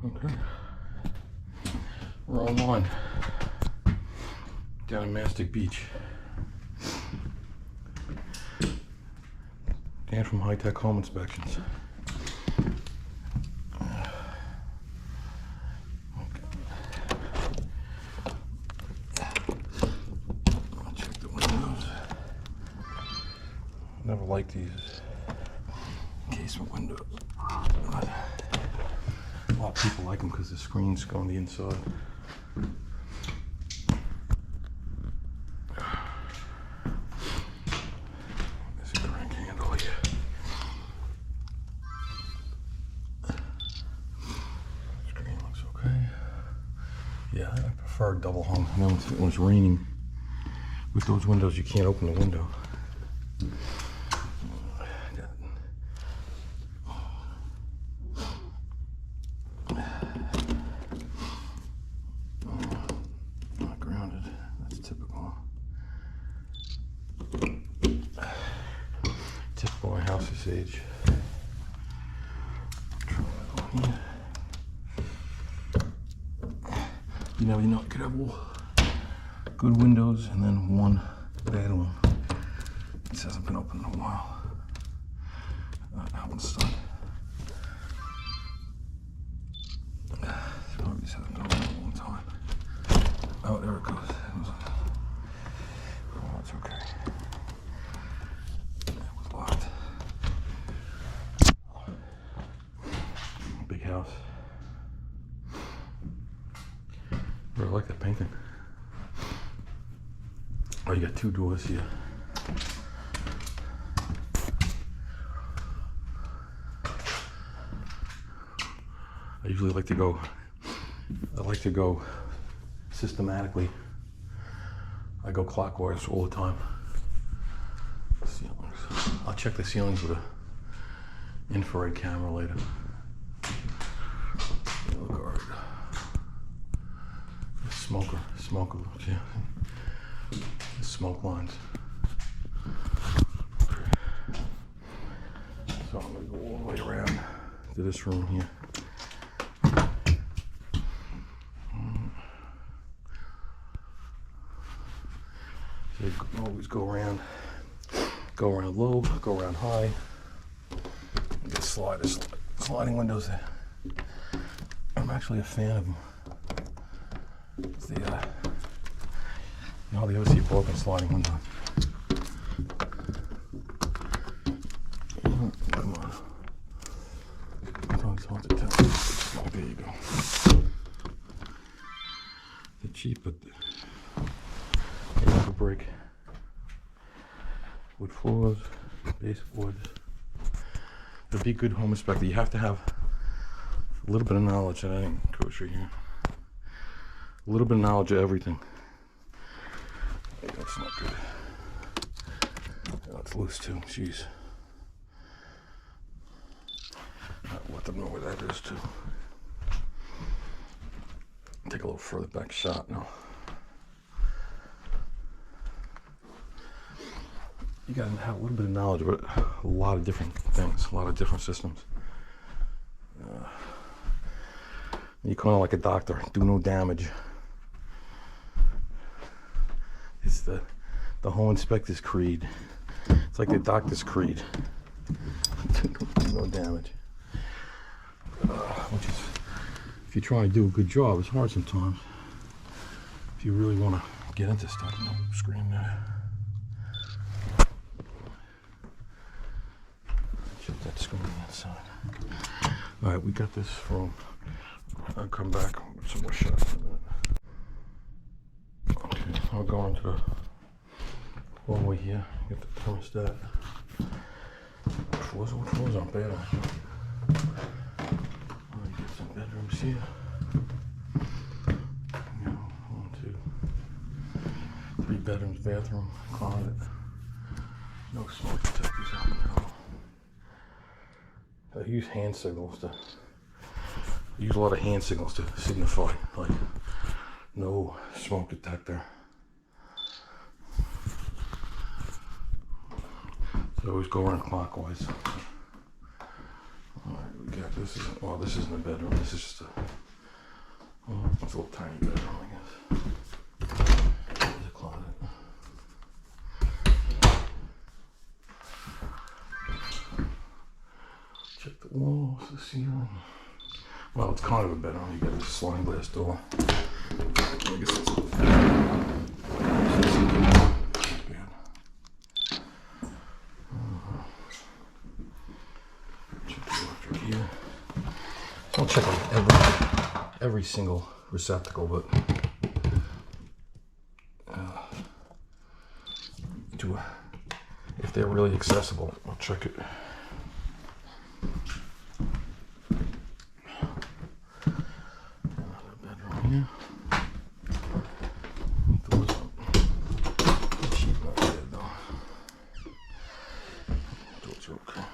Okay. We're online. Down in Mastic Beach. Dan from High Tech Home Inspections. Check the windows. Never liked these casement windows. But a lot of people like them because the screens go on the inside. There's a crank handle here. Screen looks okay. Yeah, I prefer double hung. And then when it's raining, with those windows, you can't open the window. Not grounded. That's typical. Typical my house this age. You know, you could have good windows and then one bad one. This hasn't been open in a while. That one's done. Probably just hasn't been open in a long time. Oh, there it goes. Oh, it's okay. It was locked. Big house. I like that painting. Oh, you got two doors here. I usually like to go systematically. I go clockwise all the time. Ceilings. I'll check the ceilings with an infrared camera later. They look alright. Smoker, yeah. The smoke lines. So I'm gonna go all the way around to this room here. So you always go around low, go around high. You get sliding windows there. I'm actually a fan of them. It's the, you know how they ever see a broken sliding window? Oh, come on. Don't want to tell. Oh, there you go. They're cheap, but they never break. Wood floors, baseboards. To be a good home inspector, you have to have a little bit of knowledge that I didn't coach you here. A little bit of knowledge of everything. Hey, that's not good. That's loose too, jeez. I'll let them know where that is too. Take a little further back shot now. You gotta have a little bit of knowledge about a lot of different things, a lot of different systems. You're kind of like a doctor, do no damage. It's the home inspector's creed. It's like the doctor's creed. Do no damage. Which is, if you're trying to do a good job, it's hard sometimes. If you really want to get into stuff, no screen there. Check that screen on the inside. All right, we got this from. I'll come back with some more shots in a minute. Okay, I'll go into the hallway here. Get the thermostat. Floors aren't bad actually. All right, get some bedrooms here. You know, 1, 2, 3 bedrooms, bathroom, closet. No smoke detectors out now. I use hand signals to. I use a lot of hand signals to signify, like, no smoke detector. So always go around clockwise. Alright, we got This isn't, well, this isn't a bedroom. This is just a, well, it's a little tiny bedroom, I guess. There's a closet. Check the walls, the ceiling. Well, it's kind of a bedroom. You got this sliding glass door. I guess it's not bad. Check the electric here. I'll check like every single receptacle, but if they're really accessible, I'll check it. Another bedroom here. Doors up. She's not dead though. Doors are okay.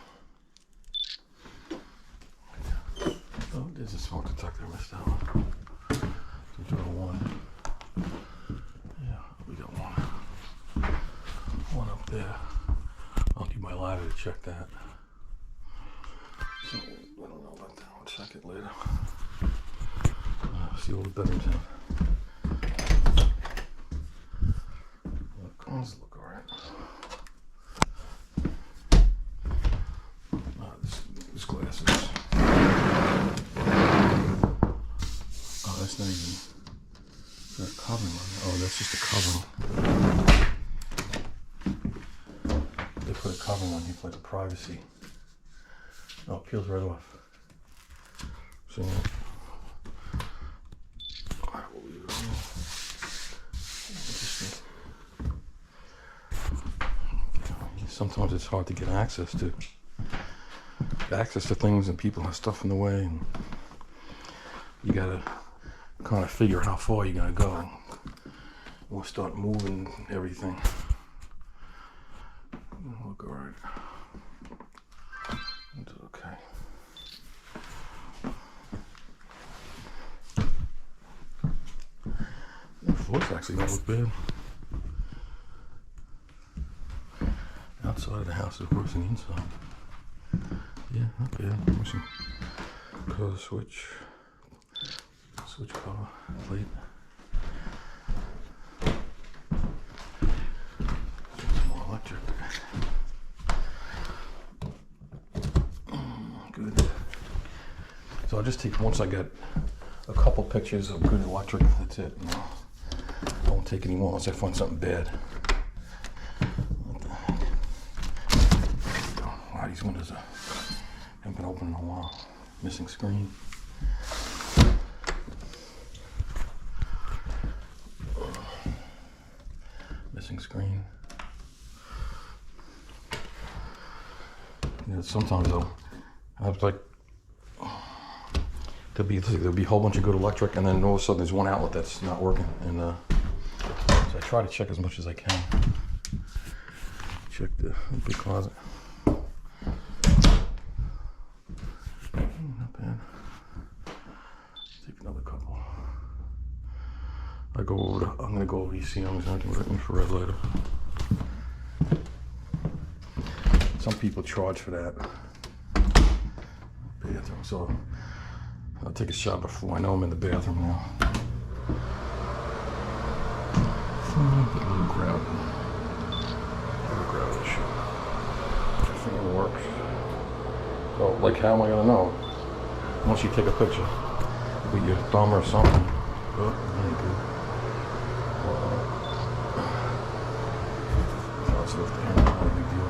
Oh, there's a smoke detector. I missed that one. So throw one. Yeah, we got one. One up there. I'll keep my ladder to check that. So, I don't know about that. I'll check it later. See what the bedrooms have. The corners look alright. This glass is. Oh, that's not even. Is that a covering on there? Oh, that's just a covering. They put a covering on here for like a privacy. Oh, it peels right off. So, alright, we'll leave it on. Sometimes it's hard to get access to things, and people have stuff in the way, and you gotta kind of figure out how far you're gonna go. We'll start moving everything. Look alright. It's okay. The floors actually don't look bad. Outside of the house is worse than the inside. Yeah, not bad. Let me see. Color switch. Switch color plate. Some more electric. Good. So I'll just take, once I get a couple pictures of good electric, that's it. No, I won't take any more unless I find something bad. What the heck? Wow, these windows haven't been open in a while. Missing screen. Missing screen. You know, sometimes though, I was like, there'll be a whole bunch of good electric, and then all of a sudden there's one outlet that's not working, and so I try to check as much as I can. Check the big closet. Not bad. Take another couple. I'm gonna go over these ceilings and I can look infrared later. Some people charge for that. Bathroom, so I'll take a shot before I know I'm in the bathroom now. A little crowd. Crowdish. I think it works. So, like, how am I gonna know? Unless you take a picture with your thumb or something. Oh, really good. Let's lift the hammer. Not a big deal.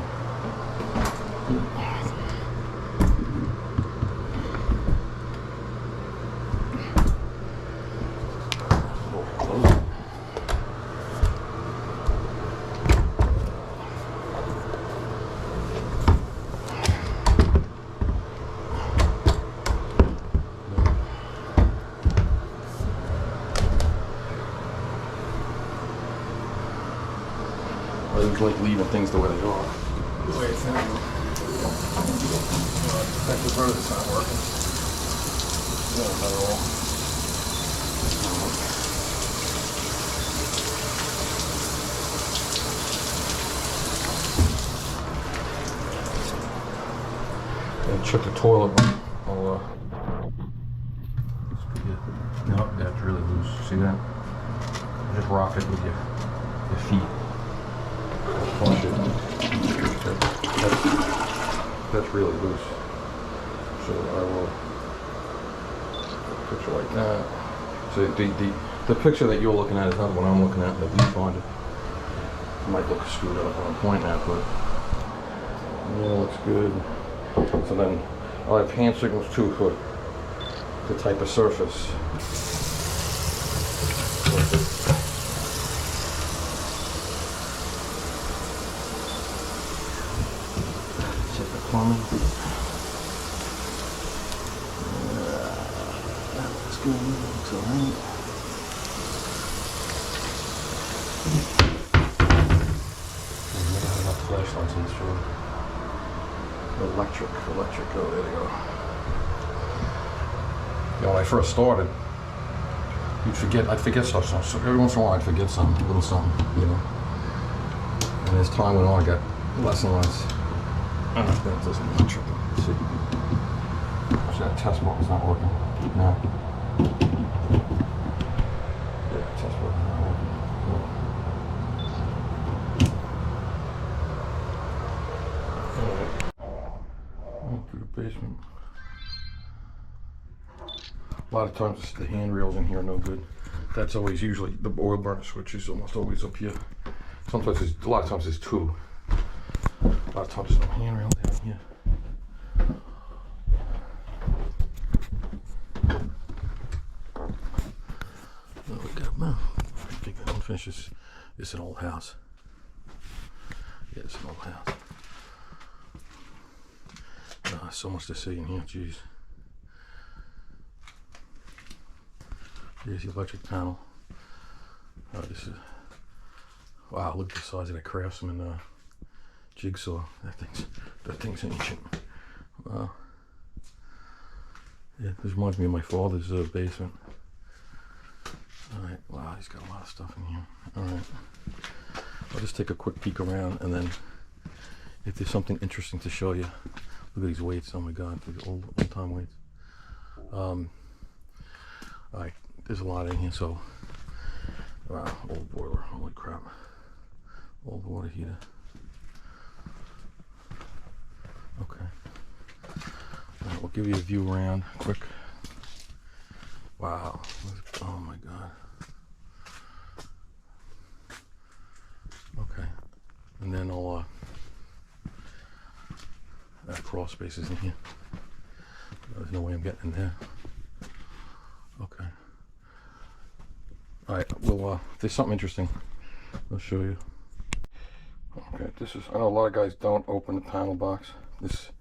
I just like leaving things the way they are. The way it's in. That's the burner that's not working. No, not at all. And check the toilet. I'll No, that's really loose. See that? Just rock it with your feet. Punch it. That's really loose. So I will picture like that. So the picture that you're looking at is not what I'm looking at in the viewfinder. It might look screwed up what I'm pointing at, but yeah, it looks good. So then I'll have hand signals too for the type of surface. Check the plumbing. That looks good. Looks alright. Enough flashlights in this room. Electric. Oh, there they go. You know, when I first started, I'd forget stuff. So every once in a while, I'd forget something, a little something, you know. And as time went on, I got less and less. I don't think this is electric. Let's see. Actually, that test button's not working. No. Yeah, test button's not working. Through the basement. A lot of times the handrails in here are no good. That's always usually the oil burner switch is almost always up here. Sometimes a lot of times there's two. A lot of times there's no handrail down here. Oh, we got no. I think I don't finish this. It's an old house. Yeah, it's an old house. So much to see in here, jeez. Here's the electric panel. Oh, this is, wow, look at the size of that Craftsman jigsaw. That thing's ancient. Wow. Yeah, this reminds me of my father's basement. Alright, wow, he's got a lot of stuff in here. Alright. I'll just take a quick peek around, and then if there's something interesting to show you. Look at these weights, oh my god, these old time weights. Alright, there's a lot in here, so wow, old boiler, holy crap. Old water heater. Okay. Alright, we'll give you a view around quick. Wow. Oh my god. Okay. And then I'll crawl spaces in here. There's no way I'm getting in there. Okay. Alright, well, if there's something interesting, I'll show you. Okay, this is, I know a lot of guys don't open the panel box. This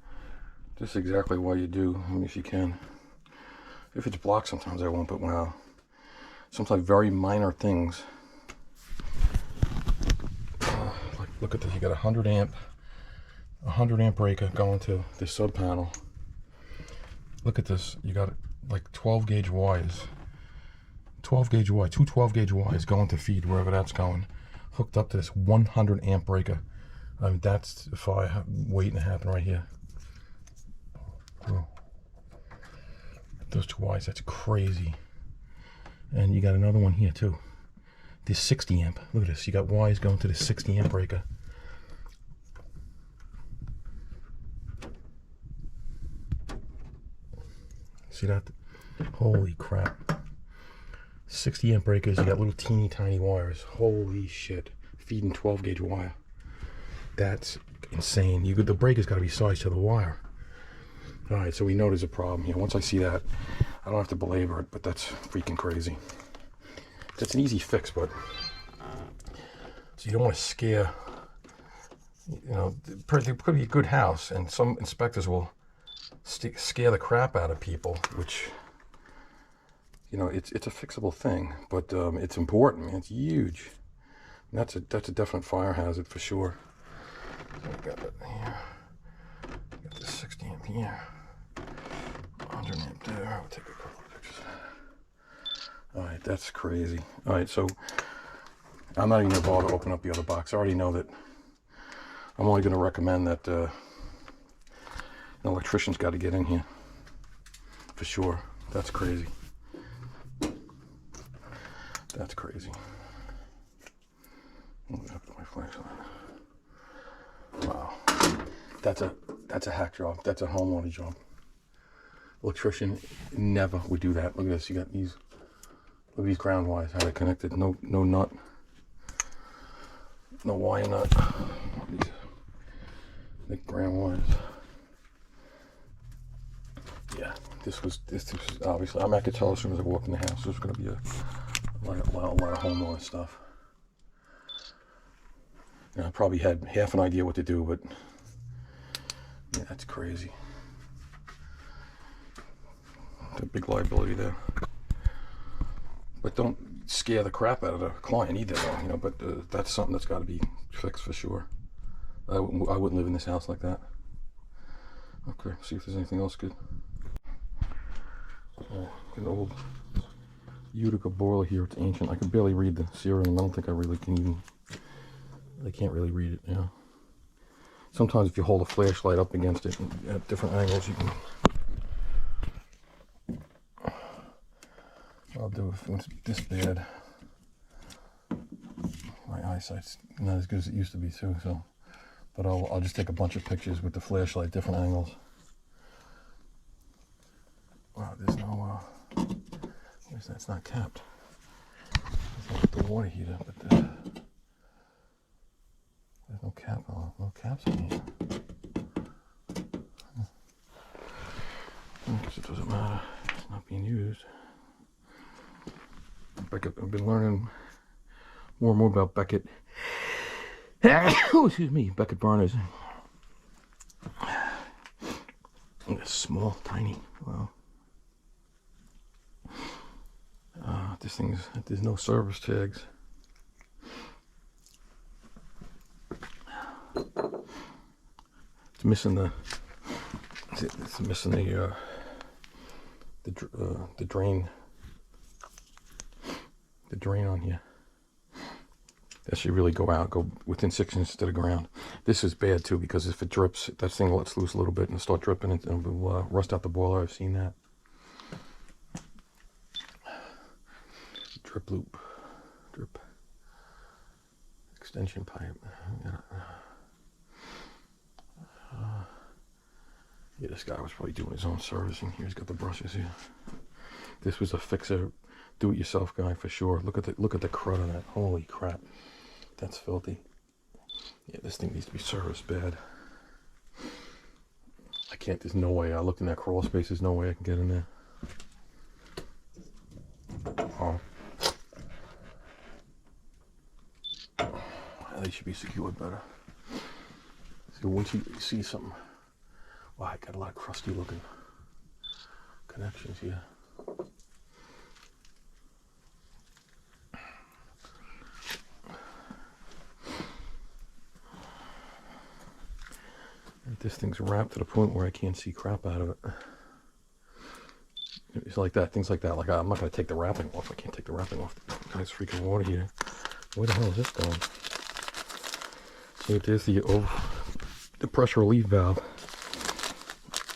is exactly why you do. I mean, if you can. If it's blocked, sometimes I won't, but wow. Sometimes very minor things. Like, look at this, you got 100 amp breaker going to this sub panel. Look at this, you got like 12 gauge wires. 12 gauge wire, two 12 gauge wires going to feed wherever that's going, hooked up to this 100 amp breaker. I mean, that's a fire waiting to happen right here. Oh. Those two wires, that's crazy. And you got another one here too. This 60 amp, look at this, you got wires going to this 60 amp breaker. See that? Holy crap. 60 amp breakers, you got little teeny tiny wires. Holy shit. Feeding 12 gauge wire. That's insane. The breaker's got to be sized to the wire. Alright, so we know there's a problem here. Once I see that, I don't have to belabor it, but that's freaking crazy. That's an easy fix, but so you don't want to scare, you know, it could be a good house, and some inspectors will scare the crap out of people, which, you know, it's a fixable thing, but it's important, man. It's huge. And that's a definite fire hazard for sure. So we got that here. Got this 60 amp here. 100 amp there. I'll take a couple of pictures. Alright, that's crazy. Alright, so I'm not even gonna bother to open up the other box. I already know that I'm only gonna recommend that an electrician's got to get in here for sure. That's crazy. That's crazy. I'm gonna put my flashlight on. Wow. That's a hack job. That's a homeowner job. Electrician never would do that. Look at this. You got these. Look at these ground wires. How they're connected. No nut. No wire nut. These the ground wires. Yeah. This was obviously. I could tell as soon as I walked in the house. There's going to be a lot of homeowner stuff. You know, I probably had half an idea what to do, but yeah, that's crazy. It's a big liability there. But don't scare the crap out of the client either, though, you know. But that's something that's got to be fixed for sure. I wouldn't live in this house like that. Okay, see if there's anything else good. Oh, an old Utica boiler here. It's ancient. I can barely read the serial. I don't think I really can even. I can't really read it. Yeah. Sometimes if you hold a flashlight up against it at different angles, you can. I'll do it when it's this bad. My eyesight's not as good as it used to be too. So, but I'll just take a bunch of pictures with the flashlight, different angles. Wow, there's no. Where's that? It's not capped. It's the water heater, but there's no cap on. No caps on here. I guess it doesn't matter. It's not being used. Beckett, I've been learning more and more about Beckett. Oh, excuse me, Beckett burners. It's small, tiny. Wow. This thing's, there's no service tags. It's missing the. It's missing the drain. The drain on here. That should really go within 6 inches to the ground. This is bad too because if it drips, that thing lets loose a little bit and start dripping and it will rust out the boiler. I've seen that. Drip loop, drip extension pipe. Yeah, this guy was probably doing his own servicing here. He's got the brushes here. This was a fixer, do-it-yourself guy for sure. Look at the crud on that. Holy crap, that's filthy. Yeah, this thing needs to be serviced bad. I can't. There's no way. I looked in that crawl space. There's no way I can get in there. Oh. They should be secured better. So once you see something, wow, I got a lot of crusty looking connections here. This thing's wrapped to the point where I can't see crap out of it. It's like that, things like that. Like I'm not gonna take the wrapping off. I can't take the wrapping off. Nice freaking water heater. Where the hell is this going? See, there's the pressure relief valve.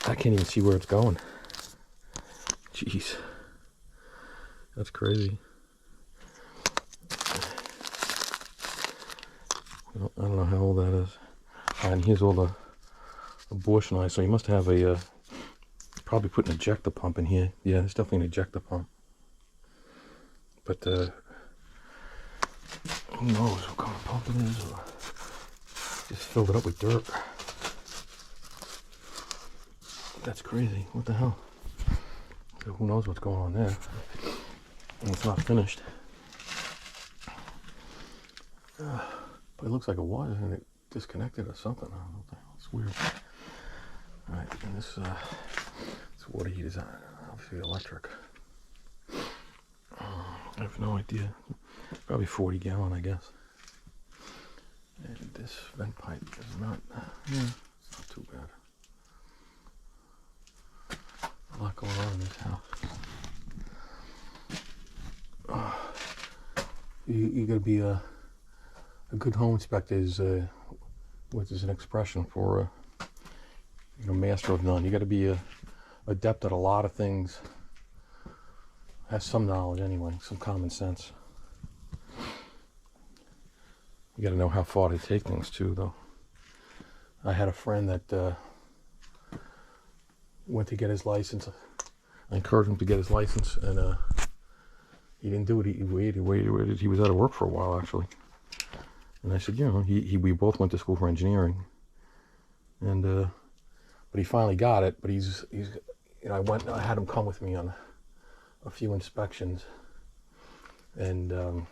I can't even see where it's going. Jeez, that's crazy. I don't know how old that is. And here's all the abortion eyes. So you must have a probably put an ejector pump in here. Yeah, it's definitely an ejector pump. But who knows what kind of pump it is, or just filled it up with dirt. That's crazy. What the hell? So who knows what's going on there? And it's not finished. But it looks like a wire and it disconnected or something. I don't know what the hell. It's weird. Alright, and this water heater is obviously electric. I have no idea. Probably 40 gallon, I guess. And this vent pipe is not, it's not too bad. A lot going on in this house. You gotta be a good home inspector is what is an expression for master of none. You gotta be adept at a lot of things. Has some knowledge anyway, some common sense. You got to know how far to take things too, though. I had a friend that went to get his license. I encouraged him to get his license, and he didn't do it. He waited. He was out of work for a while, actually. And I said, you know, we both went to school for engineering, and but he finally got it. But he's you know, I had him come with me on a few inspections, and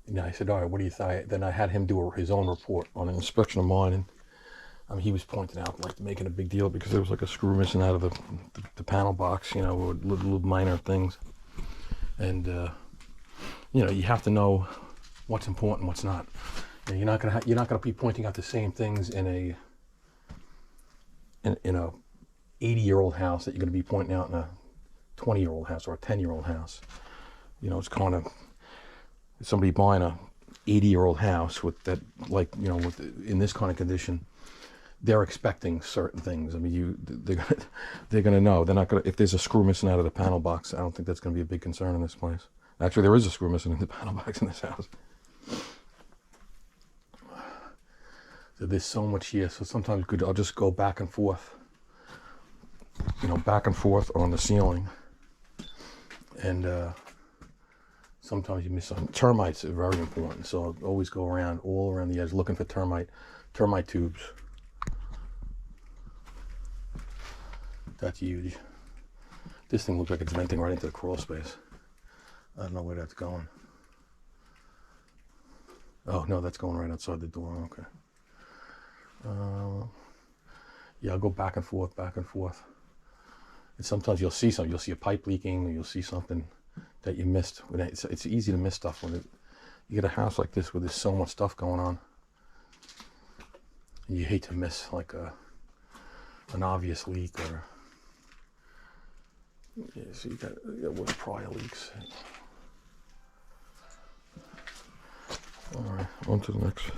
you know, I said, all right, what do you think? Then I had him do his own report on an inspection of mine, and I mean, he was pointing out, like, making a big deal because there was like a screw missing out of the panel box, you know, or little minor things. And you know, you have to know what's important, what's not. You know, you're not gonna be pointing out the same things in a 80-year-old house that you're gonna be pointing out in a 20-year-old house or a 10-year-old house. You know, it's kind of somebody buying a 80-year-old house with that, like, you know, in this kind of condition. They're expecting certain things. I mean, they're gonna know. They're not gonna, if there's a screw missing out of the panel box, I don't think that's gonna be a big concern in this place. Actually, there is a screw missing in the panel box in this house. So there's so much here. So sometimes I'll just go back and forth, you know, back and forth on the ceiling. And sometimes you miss some. Termites are very important. So I'll always go around, all around the edge, looking for termite tubes. That's huge. This thing looks like it's venting right into the crawl space. I don't know where that's going. Oh, no, that's going right outside the door. Okay. Yeah, I'll go back and forth, back and forth. And sometimes you'll see something. You'll see a pipe leaking, or you'll see something that you missed. It's easy to miss stuff when you get a house like this where there's so much stuff going on. And you hate to miss, like, an obvious leak, or... Yeah, so you got wood prior leaks. All right, on to the next.